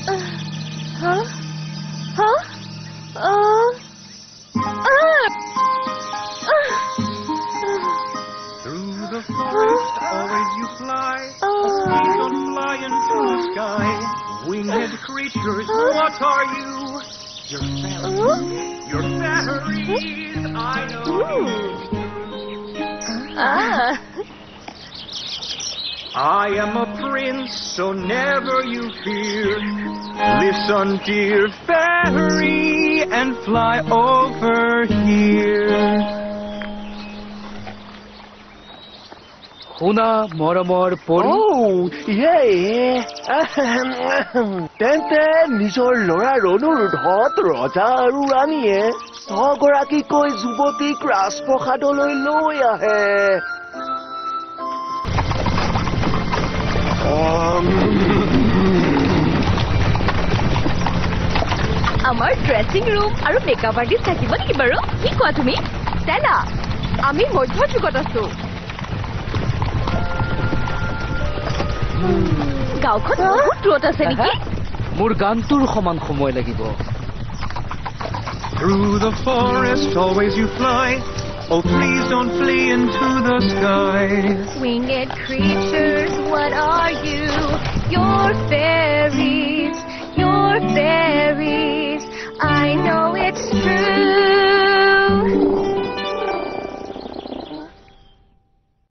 Huh? Huh? Through the forest, always you fly. Please don't fly into the sky. Winged creatures, what are you? You're fairies. You're fairies. I know you. I am a prince, so never you fear. Listen, dear fairy, and fly over here. শুনা মৰমৰ পৰি তেন্তে নিজৰ ল'ৰাৰ অনুৰোধত ৰজা আৰু ৰাণীয়ে 6 গৰাকীকৈ যুৱতীক ৰাজপ্ৰসাদলৈ লৈ আহে আমাৰ ড্ৰেছিং ৰুম আৰু মেকআপ আৰ্টিষ্ট থাকিব নেকি বাৰু কি কোৱা তুমি ষ্টেলা আমি মধ্যযুগত আছো গাঁওখন বহুত দূৰত আছে নেকি মোৰ গানটোৰ সমান সময় লাগিব Through the forest always you fly. Oh, please don't flee into the sky. Winged creatures, what are you? You're fairies. You're fairies. I know it's true.